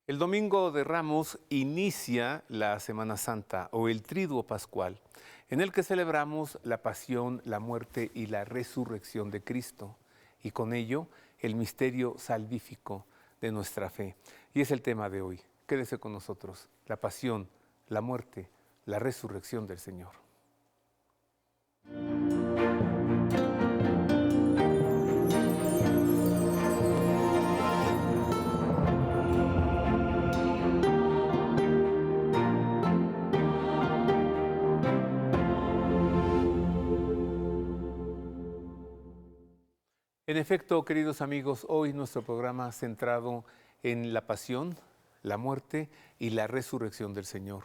El Domingo de Ramos inicia la Semana Santa o el Triduo Pascual, en el que celebramos la pasión, la muerte y la resurrección de Cristo, y con ello el misterio salvífico de nuestra fe. Y es el tema de hoy. Quédese con nosotros, la pasión, la muerte, la resurrección del Señor. En efecto, queridos amigos, hoy nuestro programa centrado en la pasión, la muerte y la resurrección del Señor.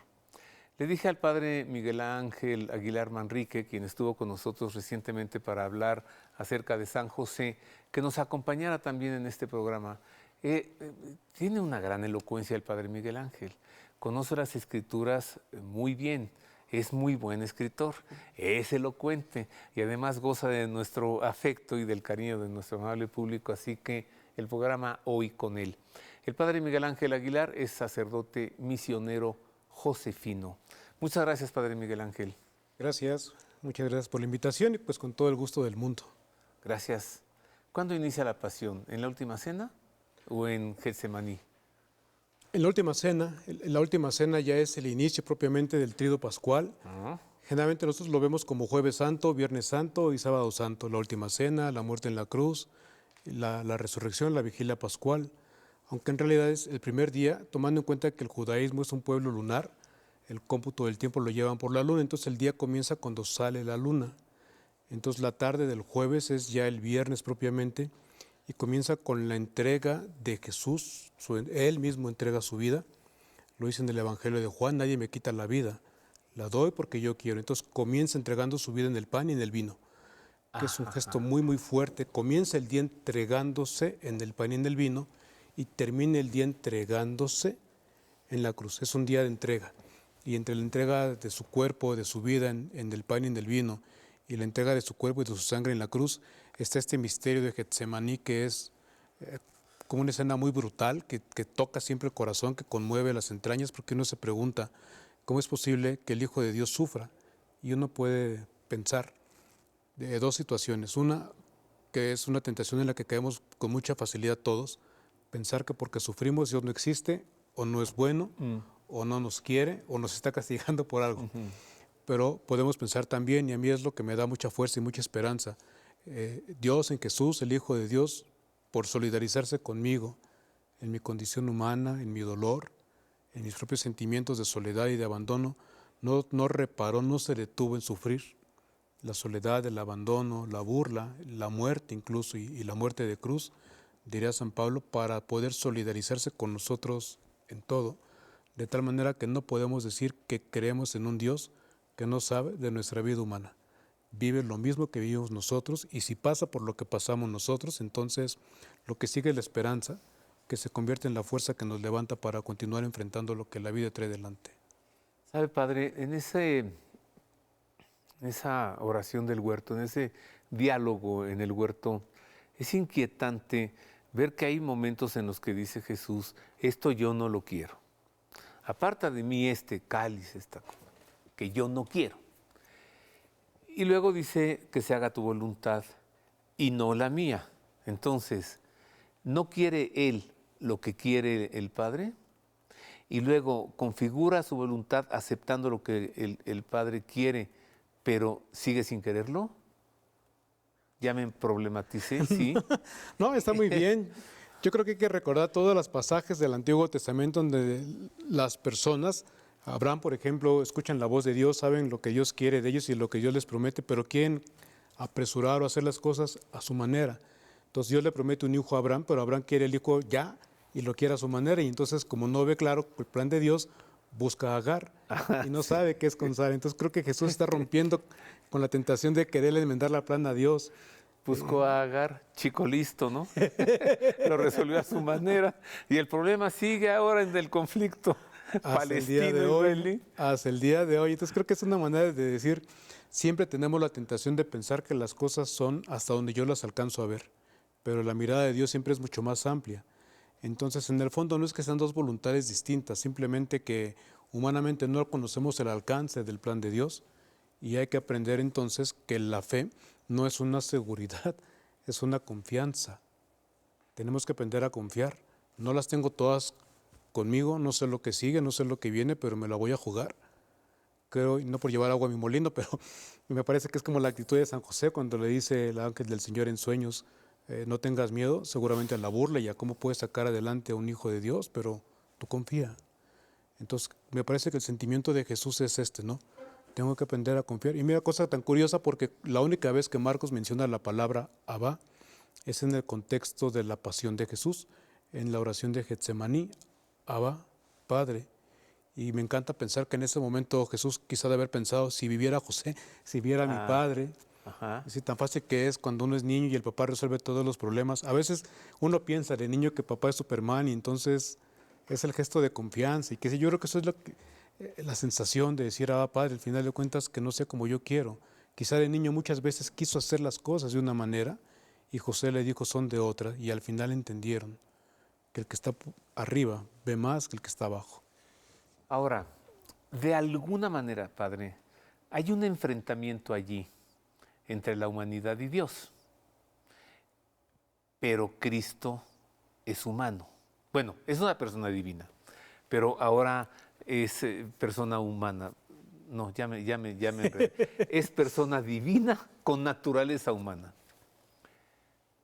Le dije al padre Miguel Ángel Aguilar Manrique, quien estuvo con nosotros recientemente para hablar acerca de San José, que nos acompañara también en este programa. Tiene una gran elocuencia el padre Miguel Ángel, conoce las Escrituras muy bien. Es muy buen escritor, es elocuente y además goza de nuestro afecto y del cariño de nuestro amable público, así que el programa hoy con él. El padre Miguel Ángel Aguilar es sacerdote misionero josefino. Muchas gracias, padre Miguel Ángel. Gracias, muchas gracias por la invitación y pues con todo el gusto del mundo. Gracias. ¿Cuándo inicia la pasión? ¿En la última cena o en Getsemaní? En la última cena ya es el inicio propiamente del Triduo Pascual. Generalmente nosotros lo vemos como Jueves Santo, Viernes Santo y Sábado Santo. La última cena, la muerte en la cruz, la resurrección, la vigilia pascual. Aunque en realidad es el primer día, tomando en cuenta que el judaísmo es un pueblo lunar, el cómputo del tiempo lo llevan por la luna, entonces el día comienza cuando sale la luna. Entonces la tarde del jueves es ya el viernes propiamente, y comienza con la entrega de Jesús, Él mismo entrega su vida. Lo dice en el Evangelio de Juan: nadie me quita la vida, la doy porque yo quiero. Entonces comienza entregando su vida en el pan y en el vino, que es un gesto muy muy fuerte. Comienza el día entregándose en el pan y en el vino y termina el día entregándose en la cruz. Es un día de entrega, y entre la entrega de su cuerpo, de su vida en el pan y en el vino, y la entrega de su cuerpo y de su sangre en la cruz, está este misterio de Getsemaní, que es como una escena muy brutal, que toca siempre el corazón, que conmueve las entrañas, porque uno se pregunta, ¿cómo es posible que el Hijo de Dios sufra? Y uno puede pensar de dos situaciones. Una, que es una tentación en la que caemos con mucha facilidad todos, pensar que porque sufrimos Dios no existe, o no es bueno, o no nos quiere, o nos está castigando por algo. Pero podemos pensar también, y a mí es lo que me da mucha fuerza y mucha esperanza, Dios en Jesús, el Hijo de Dios, por solidarizarse conmigo en mi condición humana, en mi dolor, en mis propios sentimientos de soledad y de abandono, no reparó, no se detuvo en sufrir la soledad, el abandono, la burla, la muerte incluso, y la muerte de cruz, diría San Pablo, para poder solidarizarse con nosotros en todo, de tal manera que no podemos decir que creemos en un Dios que no sabe de nuestra vida humana. Vive lo mismo que vivimos nosotros, y si pasa por lo que pasamos nosotros, entonces lo que sigue es la esperanza, que se convierte en la fuerza que nos levanta para continuar enfrentando lo que la vida trae delante. ¿Sabe, padre? En esa oración del huerto, en ese diálogo en el huerto, es inquietante ver que hay momentos en los que dice Jesús: esto yo no lo quiero. Aparta de mí este cáliz, esta cosa, que yo no quiero. Y luego dice que se haga tu voluntad y no la mía. Entonces, ¿no quiere Él lo que quiere el Padre? Y luego configura su voluntad aceptando lo que el Padre quiere, pero sigue sin quererlo. Ya me problematicé, ¿sí? No, está muy bien. Yo creo que hay que recordar todos los pasajes del Antiguo Testamento donde las personas, Abraham, por ejemplo, escuchan la voz de Dios, saben lo que Dios quiere de ellos y lo que Dios les promete, pero quieren apresurar o hacer las cosas a su manera. Entonces Dios le promete un hijo a Abraham, pero Abraham quiere el hijo ya y lo quiere a su manera, y entonces, como no ve claro el plan de Dios, busca a Agar y no sabe qué es con Sara. Entonces creo que Jesús está rompiendo con la tentación de quererle enmendar la plan a Dios. Buscó a Agar, chico listo, ¿no? Lo resolvió a su manera. Y el problema sigue ahora en el conflicto palestino-israelí. Hasta el día de hoy. Entonces creo que es una manera de decir, siempre tenemos la tentación de pensar que las cosas son hasta donde yo las alcanzo a ver, pero la mirada de Dios siempre es mucho más amplia. Entonces, en el fondo no es que sean dos voluntades distintas, simplemente que humanamente no conocemos el alcance del plan de Dios y hay que aprender entonces que la fe no es una seguridad, es una confianza. Tenemos que aprender a confiar. No las tengo todas conmigo, no sé lo que sigue, no sé lo que viene, pero me la voy a jugar. Creo, y no por llevar agua a mi molino, pero me parece que es como la actitud de San José cuando le dice el ángel del Señor en sueños, no tengas miedo, seguramente a la burla y a cómo puedes sacar adelante a un hijo de Dios, pero tú confía. Entonces, me parece que el sentimiento de Jesús es este, ¿no? Tengo que aprender a confiar. Y mira, cosa tan curiosa, porque la única vez que Marcos menciona la palabra Abba es en el contexto de la pasión de Jesús, en la oración de Getsemaní, Abba, Padre. Y me encanta pensar que en ese momento Jesús quizá de haber pensado, si viviera José, si viera a mi padre, así tan fácil que es cuando uno es niño y el papá resuelve todos los problemas. A veces uno piensa de niño que papá es Superman y entonces es el gesto de confianza y que yo creo que eso es la sensación de decir, Padre, al final de cuentas que no sea como yo quiero. Quizá de niño muchas veces quiso hacer las cosas de una manera y José le dijo son de otra y al final entendieron que el que está arriba ve más que el que está abajo. Ahora, de alguna manera, Padre, hay un enfrentamiento allí entre la humanidad y Dios, pero Cristo es humano. Bueno, es una persona divina, pero ahora es persona humana. No, ya me enredé. Es persona divina con naturaleza humana.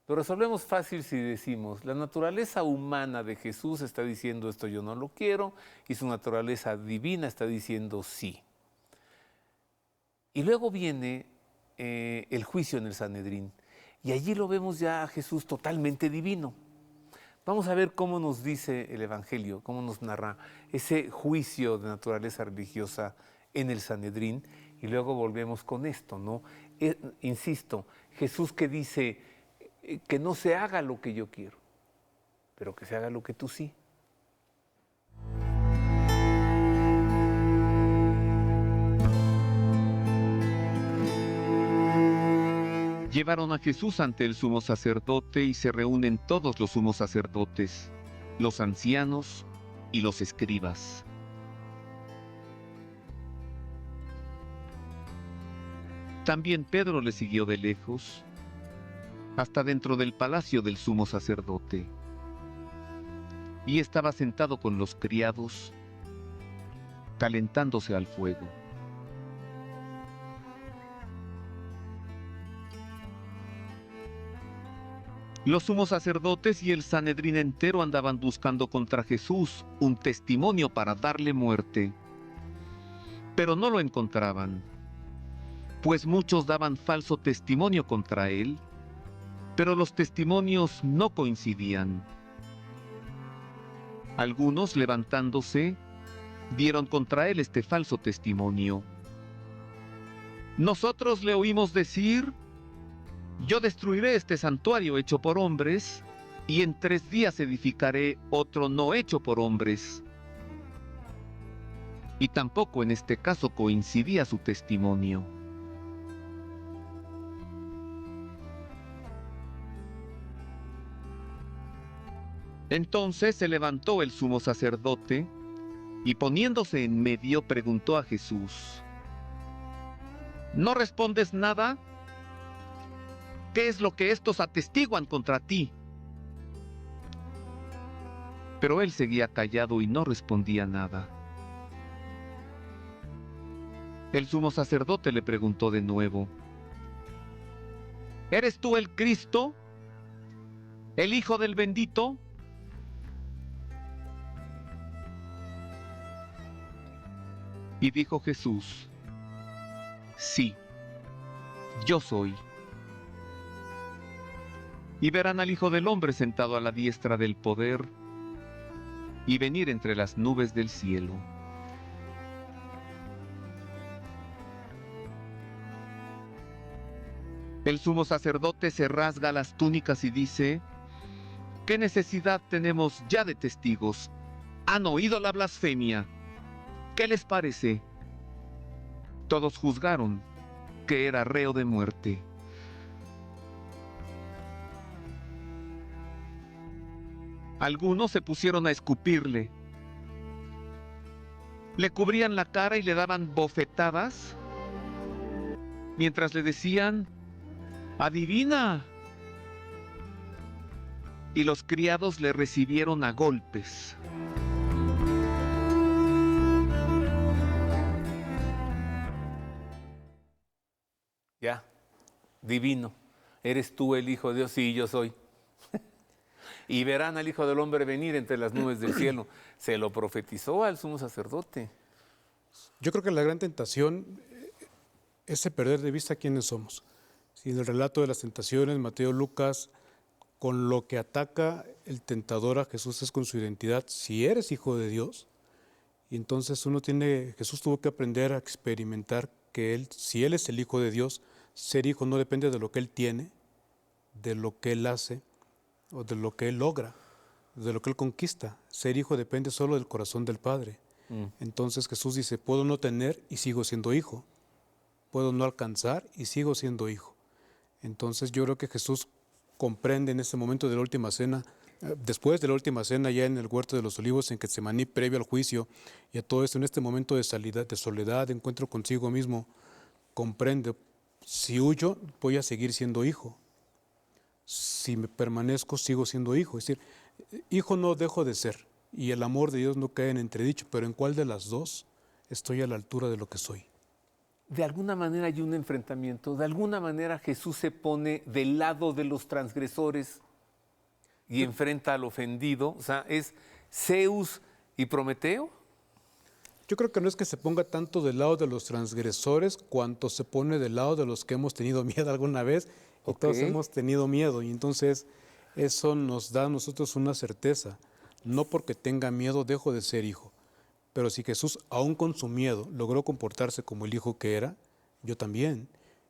Lo resolvemos fácil si decimos, la naturaleza humana de Jesús está diciendo esto yo no lo quiero, y su naturaleza divina está diciendo sí. Y luego viene el juicio en el Sanedrín, y allí lo vemos ya a Jesús totalmente divino. Vamos a ver cómo nos dice el Evangelio, cómo nos narra ese juicio de naturaleza religiosa en el Sanedrín, y luego volvemos con esto, ¿no? Insisto, Jesús que dice que no se haga lo que yo quiero, pero que se haga lo que tú sí. Llevaron a Jesús ante el sumo sacerdote y se reúnen todos los sumos sacerdotes, los ancianos y los escribas. También Pedro le siguió de lejos, hasta dentro del palacio del sumo sacerdote, y estaba sentado con los criados, calentándose al fuego. Los sumos sacerdotes y el Sanedrín entero andaban buscando contra Jesús un testimonio para darle muerte, pero no lo encontraban, pues muchos daban falso testimonio contra él, pero los testimonios no coincidían. Algunos, levantándose, dieron contra él este falso testimonio. Nosotros le oímos decir: yo destruiré este santuario hecho por hombres, y en 3 días edificaré otro no hecho por hombres. Y tampoco en este caso coincidía su testimonio. Entonces se levantó el sumo sacerdote y poniéndose en medio preguntó a Jesús: ¿no respondes nada? ¿Qué es lo que estos atestiguan contra ti? Pero él seguía callado y no respondía nada. El sumo sacerdote le preguntó de nuevo: ¿eres tú el Cristo, el Hijo del Bendito? Y dijo Jesús: sí, yo soy. Y verán al Hijo del Hombre sentado a la diestra del poder y venir entre las nubes del cielo. El sumo sacerdote se rasga las túnicas y dice: ¿qué necesidad tenemos ya de testigos? Han oído la blasfemia. ¿Qué les parece? Todos juzgaron que era reo de muerte. Algunos se pusieron a escupirle. Le cubrían la cara y le daban bofetadas, mientras le decían: «¡Adivina!». Y los criados le recibieron a golpes. Ya, divino. ¿Eres tú el Hijo de Dios? Sí, yo soy. Y verán al Hijo del Hombre venir entre las nubes del cielo. Se lo profetizó al sumo sacerdote. Yo creo que la gran tentación es el perder de vista quiénes somos. Si en el relato de las tentaciones, Mateo, Lucas, con lo que ataca el tentador a Jesús es con su identidad, si eres hijo de Dios, y entonces Jesús tuvo que aprender a experimentar que si él es el Hijo de Dios, ser hijo no depende de lo que él tiene, de lo que él hace, o de lo que él logra, de lo que él conquista. Ser hijo depende solo del corazón del Padre. Entonces Jesús dice: puedo no tener y sigo siendo hijo, puedo no alcanzar y sigo siendo hijo. Entonces yo creo que Jesús comprende en este momento de la última cena, después de la última cena, ya en el huerto de los olivos, en Getsemaní, previo al juicio, y a todo esto, en este momento de soledad, de encuentro consigo mismo, comprende: si huyo, voy a seguir siendo hijo. Si me permanezco, sigo siendo hijo. Es decir, hijo no dejo de ser, y el amor de Dios no cae en entredicho, pero ¿en cuál de las dos estoy a la altura de lo que soy? De alguna manera hay un enfrentamiento, de alguna manera Jesús se pone del lado de los transgresores y enfrenta al ofendido. O sea, ¿es Zeus y Prometeo? Yo creo que no es que se ponga tanto del lado de los transgresores, cuanto se pone del lado de los que hemos tenido miedo alguna vez, y todos hemos tenido miedo, y entonces eso nos da a nosotros una certeza. No porque tenga miedo dejo de ser hijo, pero si Jesús, aún con su miedo, logró comportarse como el hijo que era, yo también.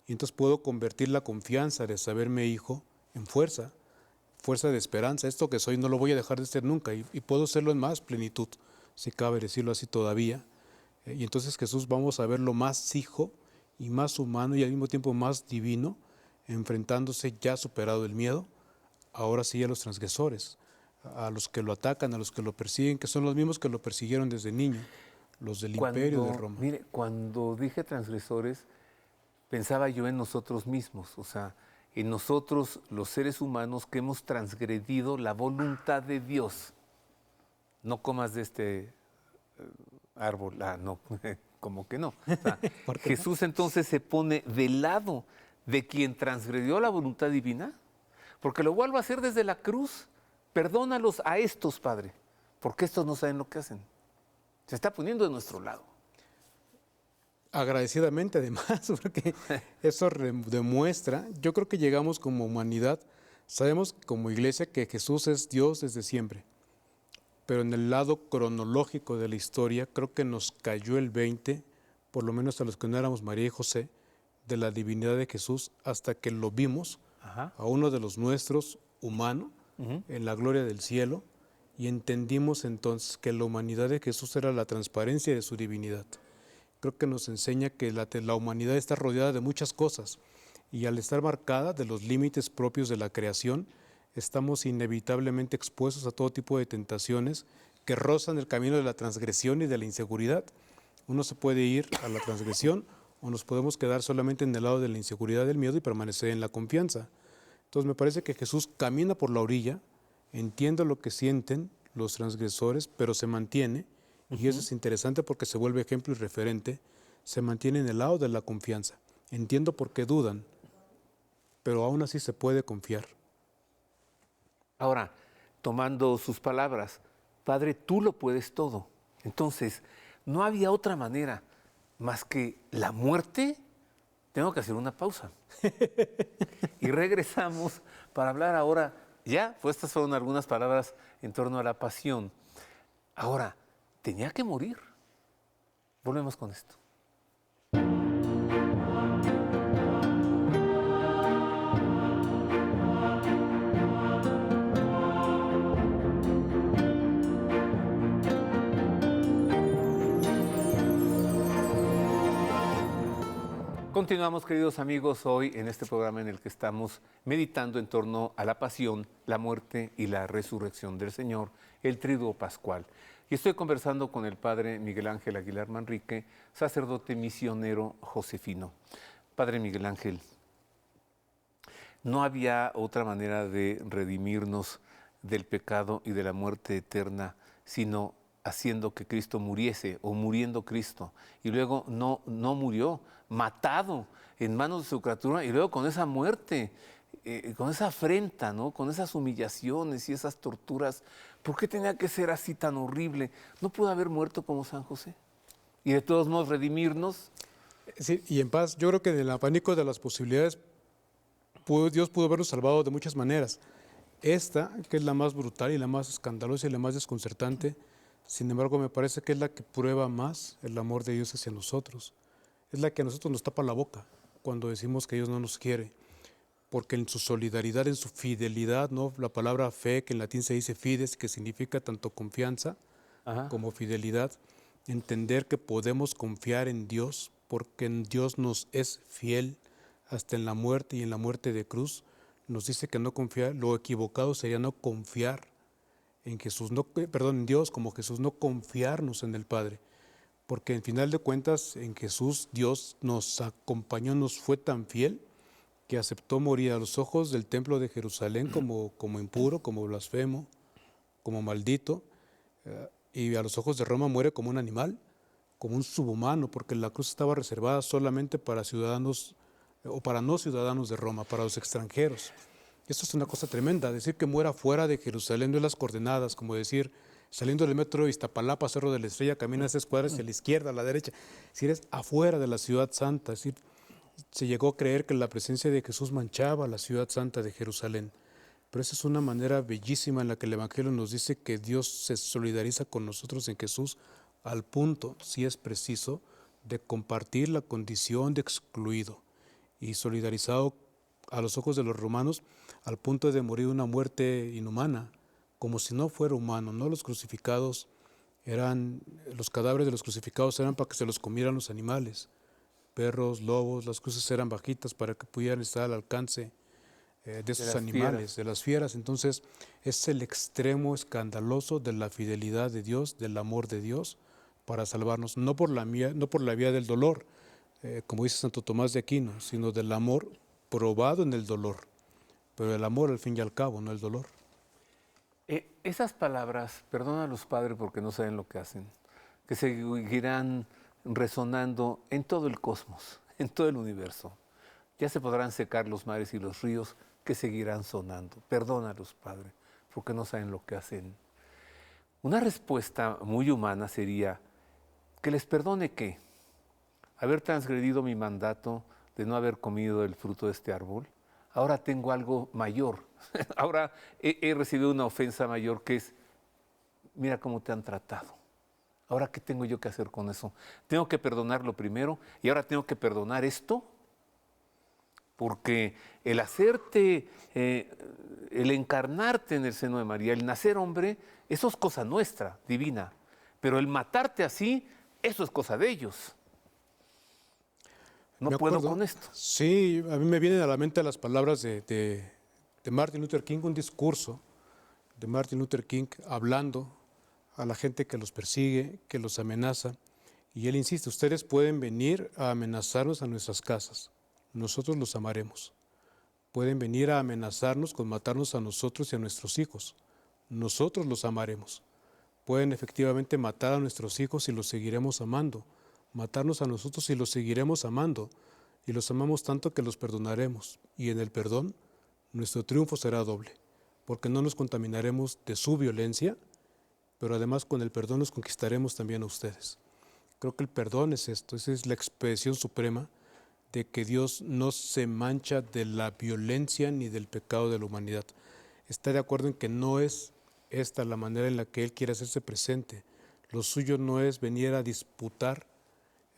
Y entonces puedo convertir la confianza de saberme hijo en fuerza de esperanza. Esto que soy no lo voy a dejar de ser nunca, y puedo serlo en más plenitud, si cabe decirlo así todavía. Y entonces Jesús vamos a verlo más hijo y más humano y al mismo tiempo más divino, enfrentándose, ya superado el miedo, ahora sí a los transgresores, a los que lo atacan, a los que lo persiguen, que son los mismos que lo persiguieron desde niño, los del imperio de Roma. Mire, cuando dije transgresores, pensaba yo en nosotros mismos, o sea, en nosotros los seres humanos que hemos transgredido la voluntad de Dios. No comas de este árbol, no, como que no. O sea, Jesús entonces se pone del lado de quien transgredió la voluntad divina, porque lo vuelvo a hacer desde la cruz. Perdónalos a estos, Padre, porque estos no saben lo que hacen. Se está poniendo de nuestro lado. Agradecidamente, además, porque eso demuestra, yo creo que llegamos como humanidad, sabemos como iglesia que Jesús es Dios desde siempre, pero en el lado cronológico de la historia creo que nos cayó el 20, por lo menos a los que no éramos María y José, de la divinidad de Jesús, hasta que lo vimos a uno de los nuestros, humano, en la gloria del cielo, y entendimos entonces que la humanidad de Jesús era la transparencia de su divinidad. Creo que nos enseña que la humanidad está rodeada de muchas cosas, y al estar marcada de los límites propios de la creación, estamos inevitablemente expuestos a todo tipo de tentaciones que rozan el camino de la transgresión y de la inseguridad. Uno se puede ir a la transgresión o nos podemos quedar solamente en el lado de la inseguridad, del miedo, y permanecer en la confianza. Entonces me parece que Jesús camina por la orilla, entiende lo que sienten los transgresores, pero se mantiene, y eso es interesante porque se vuelve ejemplo y referente, se mantiene en el lado de la confianza. Entiendo por qué dudan, pero aún así se puede confiar. Ahora, tomando sus palabras, Padre, tú lo puedes todo. Entonces, no había otra manera más que la muerte. Tengo que hacer una pausa. Y regresamos para hablar ahora, pues estas fueron algunas palabras en torno a la pasión. Ahora, tenía que morir. Volvemos con esto. Continuamos, queridos amigos, hoy en este programa en el que estamos meditando en torno a la pasión, la muerte y la resurrección del Señor, el Triduo Pascual. Y estoy conversando con el padre Miguel Ángel Aguilar Manrique, sacerdote misionero josefino. Padre Miguel Ángel, ¿no había otra manera de redimirnos del pecado y de la muerte eterna, sino haciendo que Cristo muriese o muriendo Cristo? Y luego no murió, matado en manos de su criatura, y luego con esa muerte, con esa afrenta, ¿no? Con esas humillaciones y esas torturas. ¿Por qué tenía que ser así tan horrible? ¿No pudo haber muerto como San José? Y de todos modos redimirnos. Sí, y en paz, yo creo que en el abanico de las posibilidades, Dios pudo habernos salvado de muchas maneras. Esta, que es la más brutal y la más escandalosa y la más desconcertante, sin embargo, me parece que es la que prueba más el amor de Dios hacia nosotros. Es la que a nosotros nos tapa la boca cuando decimos que Dios no nos quiere. Porque en su solidaridad, en su fidelidad, ¿no? La palabra fe, que en latín se dice fides, que significa tanto confianza como fidelidad, entender que podemos confiar en Dios, porque en Dios nos es fiel hasta en la muerte y en la muerte de cruz. Nos dice que no confiar, lo equivocado sería no confiar en Jesús, en Dios como Jesús, no confiarnos en el Padre. Porque en final de cuentas, en Jesús, Dios nos acompañó, nos fue tan fiel que aceptó morir a los ojos del templo de Jerusalén como impuro, como blasfemo, como maldito, y a los ojos de Roma muere como un animal, como un subhumano, porque la cruz estaba reservada solamente para ciudadanos o para no ciudadanos de Roma, para los extranjeros. Esto es una cosa tremenda, decir que muera fuera de Jerusalén no es las coordenadas, como decir, saliendo del metro de Iztapalapa, Cerro de la Estrella, caminas 6 cuadras hacia la izquierda, a la derecha, es decir, es afuera de la ciudad santa, es decir, se llegó a creer que la presencia de Jesús manchaba la ciudad santa de Jerusalén. Pero esa es una manera bellísima en la que el Evangelio nos dice que Dios se solidariza con nosotros en Jesús al punto, si es preciso, de compartir la condición de excluido y solidarizado a los ojos de los romanos al punto de morir una muerte inhumana, como si no fuera humano, ¿no? Los cadáveres de los crucificados eran para que se los comieran los animales, perros, lobos, las cruces eran bajitas para que pudieran estar al alcance de esos animales, de las fieras. Entonces es el extremo escandaloso de la fidelidad de Dios, del amor de Dios para salvarnos, no por la vía del dolor, como dice Santo Tomás de Aquino, sino del amor probado en el dolor, pero el amor al fin y al cabo, no el dolor. Esas palabras, perdona a los padres porque no saben lo que hacen, que seguirán resonando en todo el cosmos, en todo el universo. Ya se podrán secar los mares y los ríos, que seguirán sonando. Perdónalos, Padre, porque no saben lo que hacen. Una respuesta muy humana sería que les perdone ¿qué? Haber transgredido mi mandato de no haber comido el fruto de este árbol. Ahora tengo algo mayor. Ahora he recibido una ofensa mayor que es, mira cómo te han tratado. Ahora, ¿qué tengo yo que hacer con eso? Tengo que perdonarlo primero y ahora tengo que perdonar esto. Porque el hacerte, el encarnarte en el seno de María, el nacer hombre, eso es cosa nuestra, divina. Pero el matarte así, eso es cosa de ellos. No puedo con esto. Sí, a mí me vienen a la mente las palabras de Martin Luther King, un discurso de Martin Luther King hablando a la gente que los persigue, que los amenaza. Y él insiste, ustedes pueden venir a amenazarnos a nuestras casas. Nosotros los amaremos. Pueden venir a amenazarnos con matarnos a nosotros y a nuestros hijos. Nosotros los amaremos. Pueden efectivamente matar a nuestros hijos y los seguiremos amando. Matarnos a nosotros y los seguiremos amando. Y los amamos tanto que los perdonaremos. Y en el perdón, nuestro triunfo será doble. Porque no nos contaminaremos de su violencia, pero además con el perdón nos conquistaremos también a ustedes. Creo que el perdón es esto, esa es la expresión suprema de que Dios no se mancha de la violencia ni del pecado de la humanidad. Está de acuerdo en que no es esta la manera en la que Él quiere hacerse presente. Lo suyo no es venir a disputar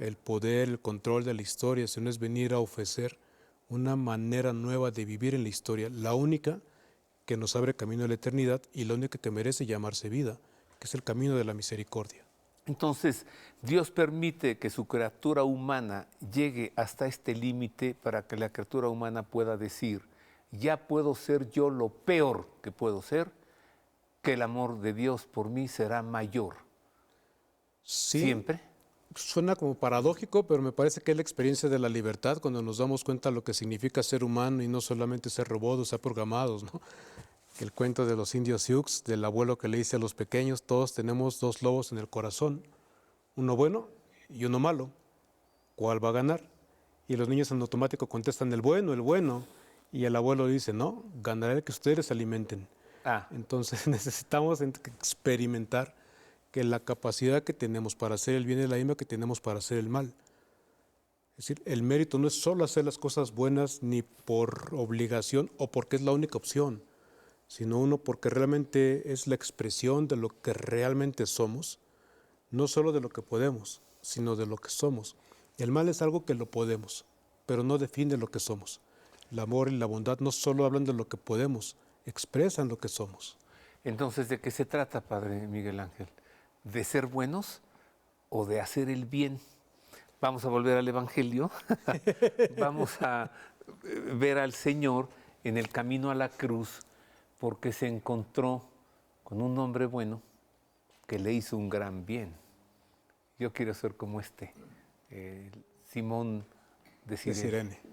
el poder, el control de la historia, sino es venir a ofrecer una manera nueva de vivir en la historia, la única que nos abre camino a la eternidad y la única que merece llamarse vida, que es el camino de la misericordia. Entonces, Dios permite que su criatura humana llegue hasta este límite para que la criatura humana pueda decir, ya puedo ser yo lo peor que puedo ser, que el amor de Dios por mí será mayor. Sí, ¿Siempre? suena como paradójico, pero me parece que es la experiencia de la libertad cuando nos damos cuenta de lo que significa ser humano y no solamente ser robots, ser programados, ¿no? El cuento de los indios Sioux, del abuelo que le dice a los pequeños, todos tenemos dos lobos en el corazón, uno bueno y uno malo. ¿Cuál va a ganar? Y los niños en automático contestan el bueno, y el abuelo dice, no, ganará el que ustedes alimenten. Ah, Entonces necesitamos experimentar que la capacidad que tenemos para hacer el bien es la misma que tenemos para hacer el mal. Es decir, el mérito no es solo hacer las cosas buenas ni por obligación o porque es la única opción, sino uno porque realmente es la expresión de lo que realmente somos, no solo de lo que podemos, sino de lo que somos. El mal es algo que lo podemos, pero no define lo que somos. El amor y la bondad no solo hablan de lo que podemos, expresan lo que somos. entonces, ¿de qué se trata, Padre Miguel Ángel? ¿De ser buenos o de hacer el bien? Vamos a volver al Evangelio. Vamos a ver al Señor en el camino a la cruz porque se encontró con un hombre bueno que le hizo un gran bien. Yo quiero ser como Simón de De Cirene. Sirene.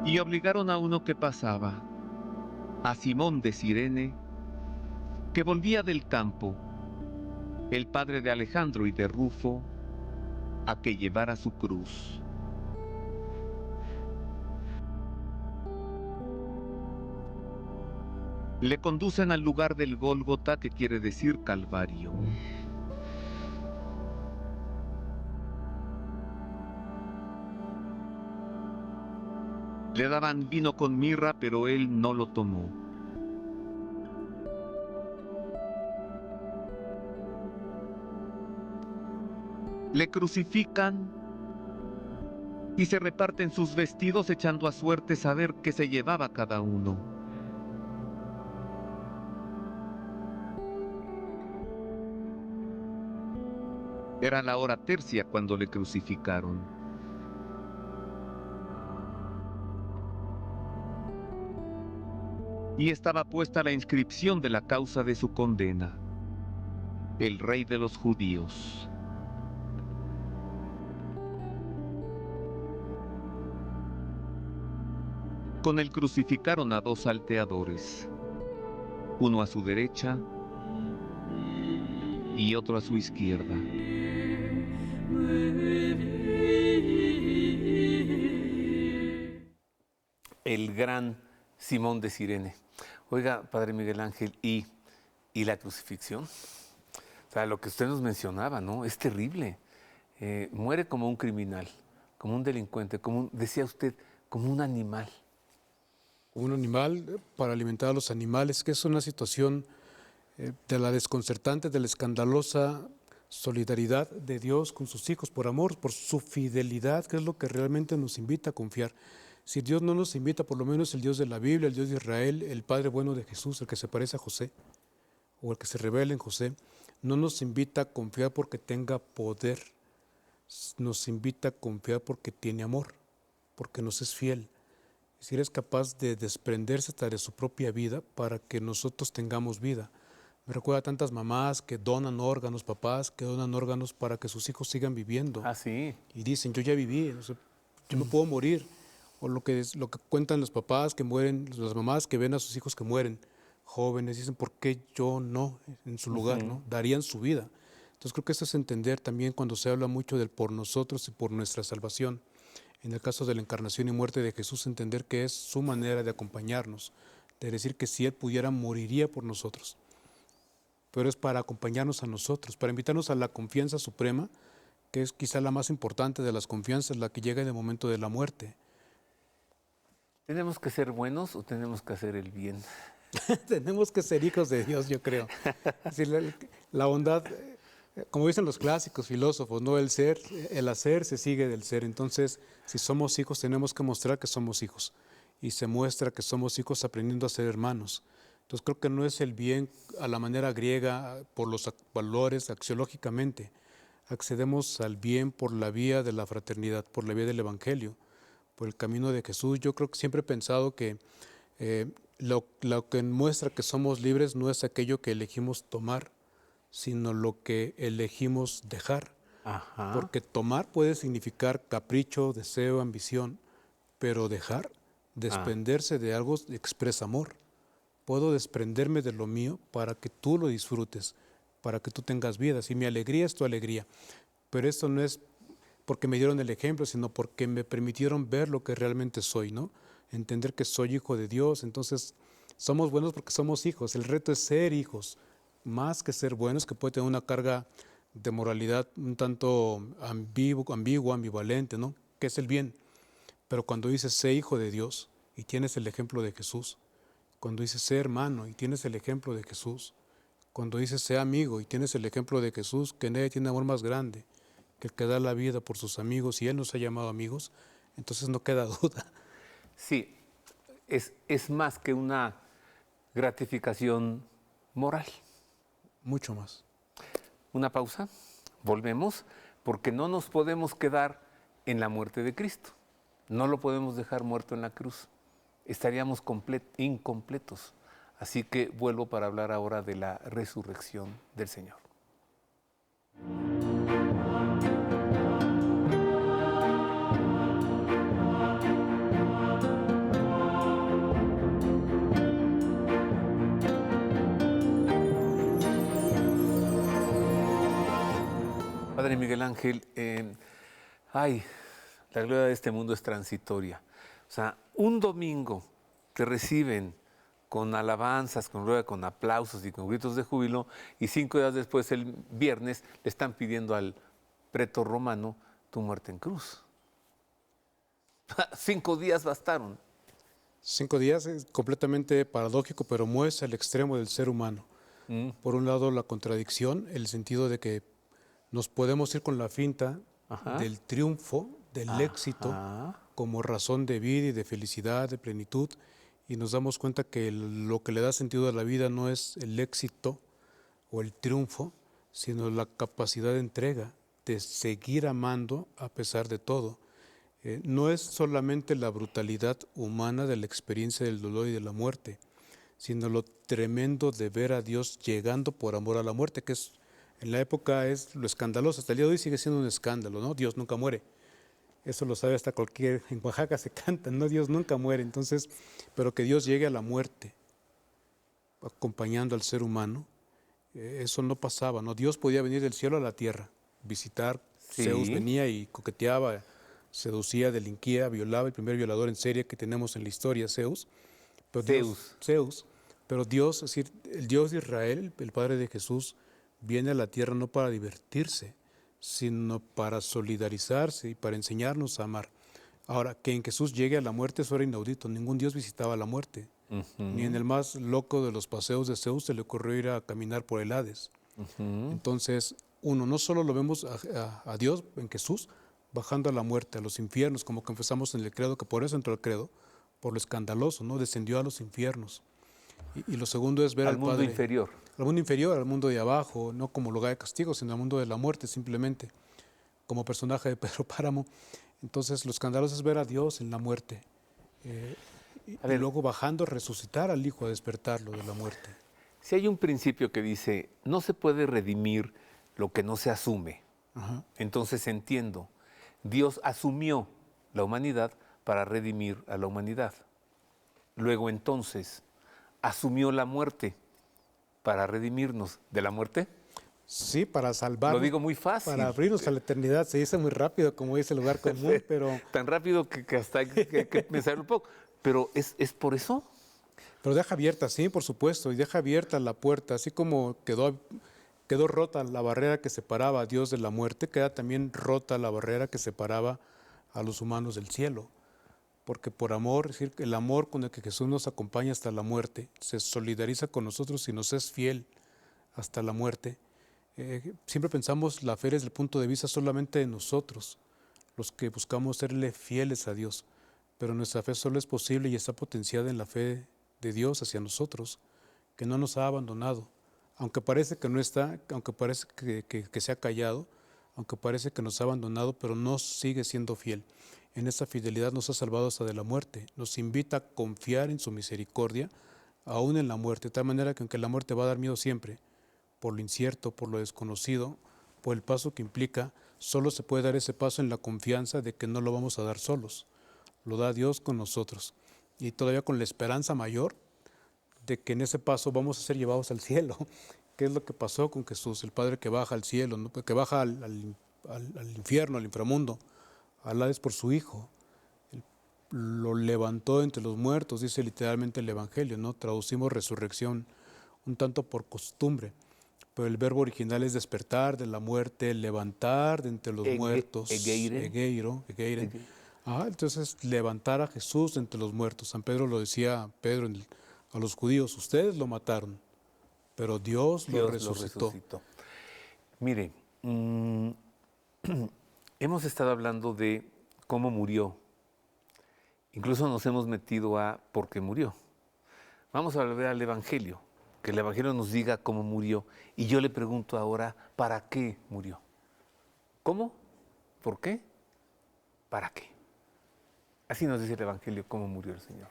Y obligaron a uno que pasaba, a Simón de Cirene, que volvía del campo, el padre de Alejandro y de Rufo, a que llevara su cruz. Le conducen al lugar del Gólgota, que quiere decir Calvario. Le daban vino con mirra, pero él no lo tomó. Le crucifican y se reparten sus vestidos echando a suerte saber qué se llevaba cada uno. Era la hora tercia cuando le crucificaron. Y estaba puesta la inscripción de la causa de su condena: el Rey de los Judíos. Con él crucificaron a dos salteadores, uno a su derecha y otro a su izquierda. El gran Simón de Cirene. Oiga, Padre Miguel Ángel, ¿y la crucifixión? O sea, lo que usted nos mencionaba, ¿no? Es terrible. Muere como un criminal, como un delincuente, decía usted, como un animal. Un animal para alimentar a los animales, que es una situación de la desconcertante, de la escandalosa solidaridad de Dios con sus hijos, por amor, por su fidelidad, que es lo que realmente nos invita a confiar. Si Dios no nos invita, por lo menos el Dios de la Biblia, el Dios de Israel, el Padre bueno de Jesús, el que se parece a José, o el que se revela en José, no nos invita a confiar porque tenga poder, nos invita a confiar porque tiene amor, porque nos es fiel. Es decir, es capaz de desprenderse hasta de su propia vida para que nosotros tengamos vida. Me recuerda a tantas mamás que donan órganos, papás que donan órganos para que sus hijos sigan viviendo. Ah, sí. Y dicen, yo ya viví, o sea, yo me puedo morir. O lo que cuentan los papás que mueren, las mamás que ven a sus hijos que mueren, jóvenes, dicen, ¿por qué yo no en su lugar? ¿No? Darían su vida. Entonces creo que eso es entender también cuando se habla mucho del por nosotros y por nuestra salvación. En el caso de la encarnación y muerte de Jesús, entender que es su manera de acompañarnos, de decir que si Él pudiera, moriría por nosotros. Pero es para acompañarnos a nosotros, para invitarnos a la confianza suprema, que es quizá la más importante de las confianzas, la que llega en el momento de la muerte. ¿Tenemos que ser buenos o tenemos que hacer el bien? Tenemos que ser hijos de Dios, yo creo. Es decir, la bondad Como dicen los clásicos filósofos, ¿no? El hacer se sigue del ser. Entonces, si somos hijos, tenemos que mostrar que somos hijos. Y se muestra que somos hijos aprendiendo a ser hermanos. Entonces, creo que no es el bien a la manera griega, por los valores, axiológicamente. Accedemos al bien por la vía de la fraternidad, por la vía del Evangelio, por el camino de Jesús. Yo creo que siempre he pensado que lo que muestra que somos libres no es aquello que elegimos tomar, sino lo que elegimos dejar. Ajá. Porque tomar puede significar capricho, deseo, ambición, pero dejar, desprenderse de algo, expresa amor. Puedo desprenderme de lo mío para que tú lo disfrutes, para que tú tengas vida. Si mi alegría es tu alegría, pero esto no es porque me dieron el ejemplo, sino porque me permitieron ver lo que realmente soy, ¿no? Entender que soy hijo de Dios. Entonces, somos buenos porque somos hijos. El reto es ser hijos, más que ser buenos, que puede tener una carga de moralidad un tanto ambigua, ambivalente, ¿no? ¿Qué es el bien? Pero cuando dices sé hijo de Dios y tienes el ejemplo de Jesús, cuando dices sé hermano y tienes el ejemplo de Jesús, cuando dices sé amigo y tienes el ejemplo de Jesús, que nadie tiene amor más grande que el que da la vida por sus amigos, y Él nos ha llamado amigos, entonces no queda duda. Sí, es más que una gratificación moral. Mucho más. Una pausa, volvemos, porque no nos podemos quedar en la muerte de Cristo. No lo podemos dejar muerto en la cruz. Estaríamos incompletos. Así que vuelvo para hablar ahora de la resurrección del Señor. Padre Miguel Ángel, la gloria de este mundo es transitoria. O sea, un domingo te reciben con alabanzas, con gloria, con aplausos y con gritos de júbilo, y 5 días después, el viernes, le están pidiendo al pretor romano tu muerte en cruz. 5 días bastaron. 5 días es completamente paradójico, pero muestra el extremo del ser humano. Por un lado, la contradicción, el sentido de que nos podemos ir con la finta del triunfo, del éxito, como razón de vida y de felicidad, de plenitud, y nos damos cuenta que lo que le da sentido a la vida no es el éxito o el triunfo, sino la capacidad de entrega, de seguir amando a pesar de todo. No es solamente la brutalidad humana de la experiencia del dolor y de la muerte, sino lo tremendo de ver a Dios llegando por amor a la muerte, que es en la época es lo escandaloso. Hasta el día de hoy sigue siendo un escándalo, ¿no? Dios nunca muere. Eso lo sabe hasta cualquier, en Oaxaca se canta, ¿no? Dios nunca muere. Entonces, pero que Dios llegue a la muerte acompañando al ser humano, eso no pasaba, ¿no? Dios podía venir del cielo a la tierra, visitar. Sí. Zeus venía y coqueteaba, seducía, delinquía, violaba, el primer violador en serie que tenemos en la historia, Zeus. Pero Zeus. Pero Dios, es decir, el Dios de Israel, el Padre de Jesús, viene a la tierra no para divertirse, sino para solidarizarse y para enseñarnos a amar. Ahora, que en Jesús llegue a la muerte, eso era inaudito. Ningún Dios visitaba la muerte. Ni en el más loco de los paseos de Zeus se le ocurrió ir a caminar por el Hades. Entonces, no solo lo vemos a Dios en Jesús bajando a la muerte, a los infiernos, como confesamos en el credo, que por eso entró al credo, por lo escandaloso, ¿no? Descendió a los infiernos. Y lo segundo es ver al mundo Padre, inferior. al mundo inferior, al mundo de abajo, no como lugar de castigo, sino al mundo de la muerte, simplemente, como personaje de Pedro Páramo. Entonces, lo escandaloso es ver a Dios en la muerte, y luego bajando, resucitar al Hijo, a despertarlo de la muerte. Si hay un principio que dice, no se puede redimir lo que no se asume, entonces entiendo, Dios asumió la humanidad para redimir a la humanidad. Luego entonces, asumió la muerte para redimirnos de la muerte. Sí, para salvarnos. Lo digo muy fácil. Para abrirnos a la eternidad. Se dice muy rápido, como dice el lugar común, pero... Tan rápido que hasta hay que pensar un poco. Pero ¿es por eso? Pero deja abierta, sí, por supuesto, y deja abierta la puerta, así como quedó rota la barrera que separaba a Dios de la muerte, queda también rota la barrera que separaba a los humanos del cielo. Porque por amor, es decir, el amor con el que Jesús nos acompaña hasta la muerte, se solidariza con nosotros y nos es fiel hasta la muerte, Siempre pensamos la fe desde el punto de vista solamente de nosotros, los que buscamos serle fieles a Dios, pero nuestra fe solo es posible y está potenciada en la fe de Dios hacia nosotros, que no nos ha abandonado, aunque parece que no está, aunque parece que se ha callado, aunque parece que nos ha abandonado, pero nos sigue siendo fiel. En esa fidelidad nos ha salvado hasta de la muerte, nos invita a confiar en su misericordia, aún en la muerte, de tal manera que aunque la muerte va a dar miedo siempre, por lo incierto, por lo desconocido, por el paso que implica, solo se puede dar ese paso en la confianza de que no lo vamos a dar solos, lo da Dios con nosotros, y todavía con la esperanza mayor de que en ese paso vamos a ser llevados al cielo. ¿Qué es lo que pasó con Jesús, el Padre que baja al cielo, ¿no? Que baja al infierno, al inframundo, al Hades por su Hijo? Lo levantó entre los muertos, dice literalmente el Evangelio, ¿no? Traducimos resurrección un tanto por costumbre, pero el verbo original es despertar de la muerte, levantar de entre los muertos, egeiren. Entonces levantar a Jesús de entre los muertos. San Pedro lo decía, a los judíos, ustedes lo mataron, pero Dios lo resucitó. Mire, hemos estado hablando de cómo murió. Incluso nos hemos metido a por qué murió. Vamos a volver al Evangelio, que el Evangelio nos diga cómo murió. Y yo le pregunto ahora, ¿para qué murió? ¿Cómo? ¿Por qué? ¿Para qué? Así nos dice el Evangelio cómo murió el Señor.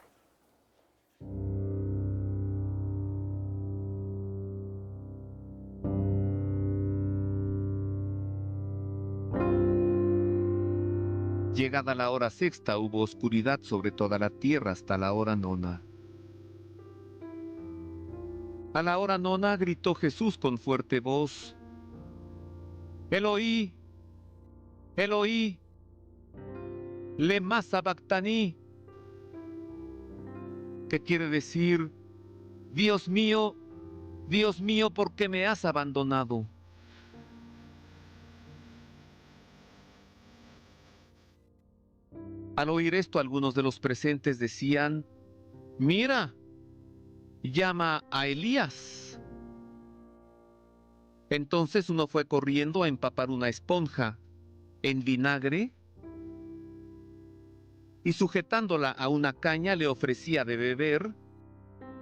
Llegada la hora sexta, hubo oscuridad sobre toda la tierra hasta la hora nona. A la hora nona gritó Jesús con fuerte voz: Eloí, Eloí, lema sabactani, que quiere decir: Dios mío, ¿por qué me has abandonado? Al oír esto, algunos de los presentes decían: Mira, llama a Elías. Entonces uno fue corriendo a empapar una esponja en vinagre y sujetándola a una caña le ofrecía de beber,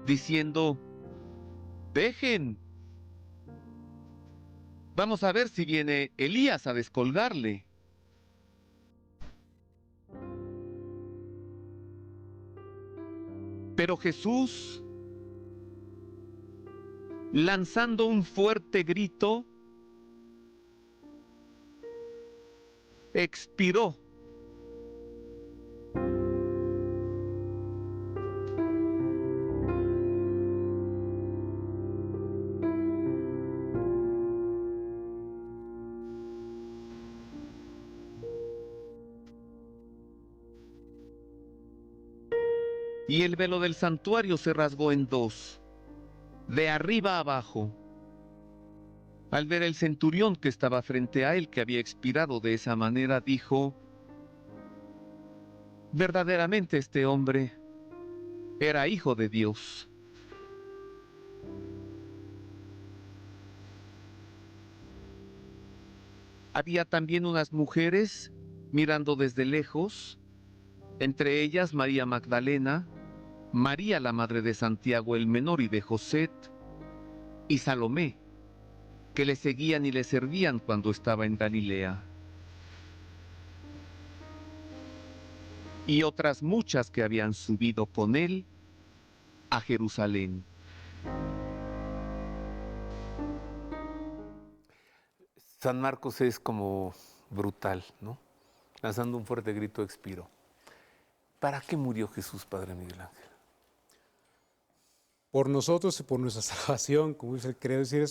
diciendo: Dejen, vamos a ver si viene Elías a descolgarle. Pero Jesús, lanzando un fuerte grito, expiró. Y el velo del santuario se rasgó en dos, de arriba a abajo. Al ver el centurión que estaba frente a él, que había expirado de esa manera, dijo: verdaderamente este hombre era hijo de Dios. Había también unas mujeres mirando desde lejos, entre ellas María Magdalena, María la madre de Santiago el menor y de José, y Salomé, que le seguían y le servían cuando estaba en Galilea. Y otras muchas que habían subido con él a Jerusalén. San Marcos es como brutal, ¿no? Lanzando un fuerte grito, expiró. ¿Para qué murió Jesús, Padre Miguel Ángel? Por nosotros y por nuestra salvación, como dice el credo, es decir,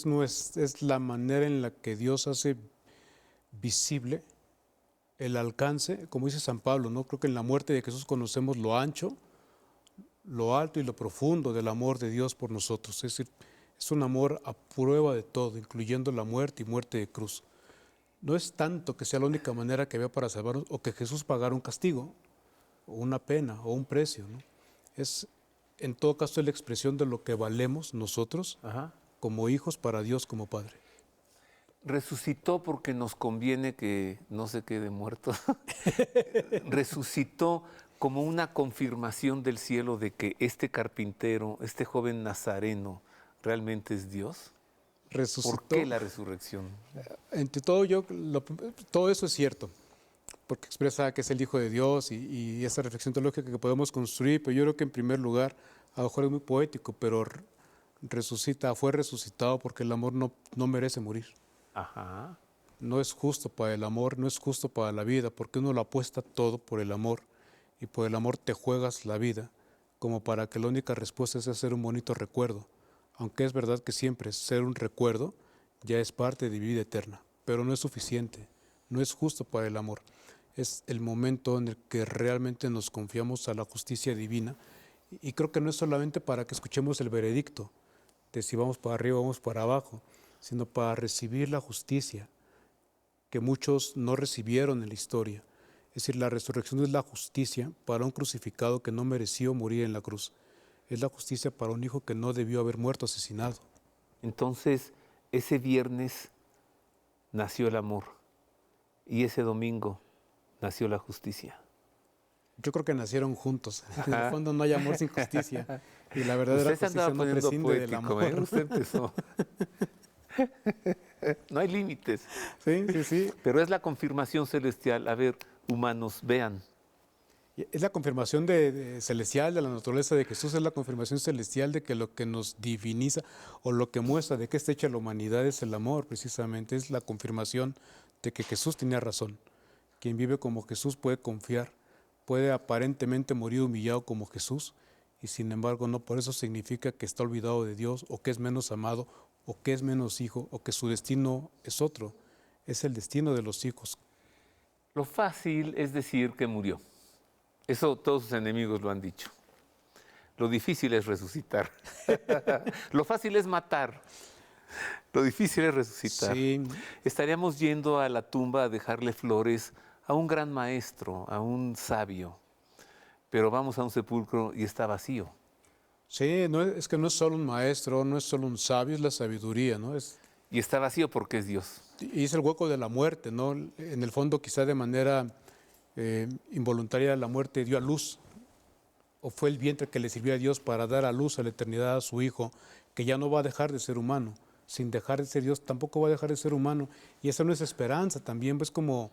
es la manera en la que Dios hace visible el alcance, como dice San Pablo, ¿no? Creo que en la muerte de Jesús conocemos lo ancho, lo alto y lo profundo del amor de Dios por nosotros. Es decir, es un amor a prueba de todo, incluyendo la muerte y muerte de cruz. No es tanto que sea la única manera que había para salvarnos o que Jesús pagara un castigo, o una pena, o un precio, ¿no? Es en todo caso la expresión de lo que valemos nosotros como hijos para Dios como Padre. resucitó porque nos conviene que no se quede muerto. Resucitó como una confirmación del cielo de que este carpintero, este joven nazareno, realmente es Dios. Resucitó. ¿Por qué la resurrección? Entre todo, todo eso es cierto, porque expresa que es el Hijo de Dios y esa reflexión teológica que podemos construir, pero yo creo que en primer lugar, a lo mejor es muy poético, pero fue resucitado porque el amor no merece morir. Ajá. No es justo para el amor, no es justo para la vida, porque uno lo apuesta todo por el amor y por el amor te juegas la vida, como para que la única respuesta sea ser un bonito recuerdo, aunque es verdad que siempre ser un recuerdo ya es parte de vida eterna, pero no es suficiente, no es justo para el amor. Es el momento en el que realmente nos confiamos a la justicia divina y creo que no es solamente para que escuchemos el veredicto de si vamos para arriba o vamos para abajo, sino para recibir la justicia que muchos no recibieron en la historia. Es decir, la resurrección es la justicia para un crucificado que no mereció morir en la cruz. Es la justicia para un hijo que no debió haber muerto asesinado. Entonces, ese viernes nació el amor y ese domingo nació la justicia. Yo creo que nacieron juntos. En el fondo no hay amor sin justicia. Y la verdadera Usted se justicia andaba no poniendo prescinde del poético, amor. Usted empezó. No hay límites. Sí, sí, sí. Pero es la confirmación celestial. A ver, humanos, vean. Es la confirmación celestial de la naturaleza de Jesús, es la confirmación celestial de que lo que nos diviniza o lo que muestra de que está hecha la humanidad es el amor, precisamente. Es la confirmación de que Jesús tenía razón. Quien vive como Jesús puede confiar, puede aparentemente morir humillado como Jesús y sin embargo no por eso significa que está olvidado de Dios o que es menos amado o que es menos hijo o que su destino es otro. Es el destino de los hijos. Lo fácil es decir que murió. Eso todos sus enemigos lo han dicho. Lo difícil es resucitar. Lo fácil es matar. Lo difícil es resucitar. Sí. Estaríamos yendo a la tumba a dejarle flores a un gran maestro, a un sabio. Pero vamos a un sepulcro y está vacío. Sí, es que no es solo un maestro, no es solo un sabio, es la sabiduría, ¿no? Y está vacío porque es Dios. Y es el hueco de la muerte, ¿no? En el fondo, quizá de manera involuntaria, la muerte dio a luz, o fue el vientre que le sirvió a Dios para dar a luz a la eternidad a su Hijo, que ya no va a dejar de ser humano. Sin dejar de ser Dios, tampoco va a dejar de ser humano. Y esa no es esperanza, también es como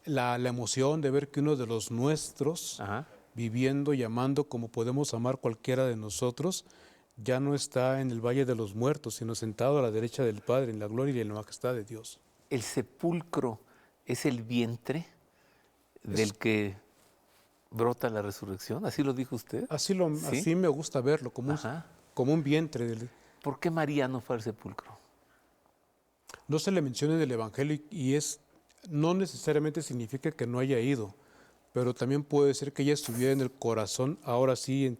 la emoción de ver que uno de los nuestros, Ajá. viviendo y amando como podemos amar cualquiera de nosotros, ya no está en el Valle de los Muertos, sino sentado a la derecha del Padre, en la gloria y en la majestad de Dios. El sepulcro es el vientre del que brota la resurrección. ¿Así lo dijo usted? Así ¿Sí? me gusta verlo, como un vientre. ¿Por qué María no fue al sepulcro? No se le menciona en el Evangelio y no necesariamente significa que no haya ido, pero también puede ser que ella estuviera en el corazón, ahora sí,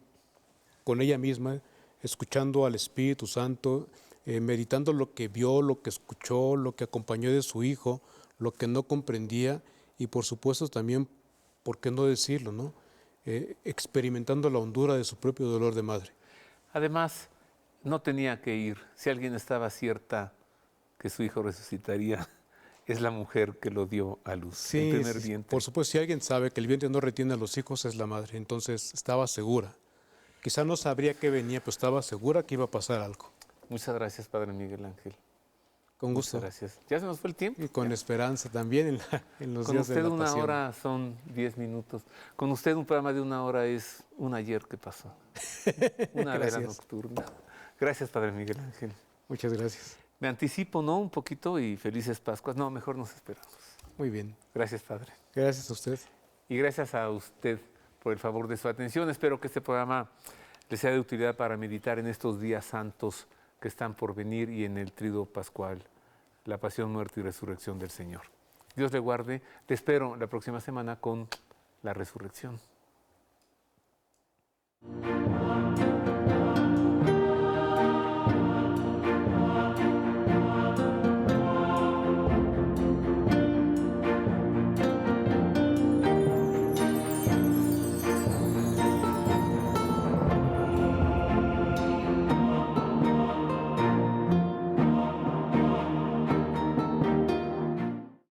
con ella misma, escuchando al Espíritu Santo, meditando lo que vio, lo que escuchó, lo que acompañó de su Hijo, lo que no comprendía y por supuesto también, ¿por qué no decirlo, no? Experimentando la hondura de su propio dolor de madre. Además, no tenía que ir. Si alguien estaba cierta que su hijo resucitaría, es la mujer que lo dio a luz, Sí, el primer vientre. por supuesto, si alguien sabe que el vientre no retiene a los hijos, es la madre. Entonces estaba segura. Quizá no sabría qué venía, pero estaba segura que iba a pasar algo. Muchas gracias, Padre Miguel Ángel. Con gusto. Muchas gracias. ¿Ya se nos fue el tiempo? Y con esperanza también en los Con días de usted la una pasión. hora son 10 minutos. Con usted un programa de una hora es un ayer que pasó. Una vera Gracias. nocturna. Gracias, Padre Miguel Ángel. Muchas gracias. Me anticipo, ¿no? Un poquito y felices Pascuas. No, mejor nos esperamos. Muy bien. Gracias, Padre. Gracias a usted. Y gracias a usted por el favor de su atención. Espero que este programa les sea de utilidad para meditar en estos días santos que están por venir y en el Tríodo Pascual, la pasión, muerte y resurrección del Señor. Dios le guarde. Te espero la próxima semana con la resurrección.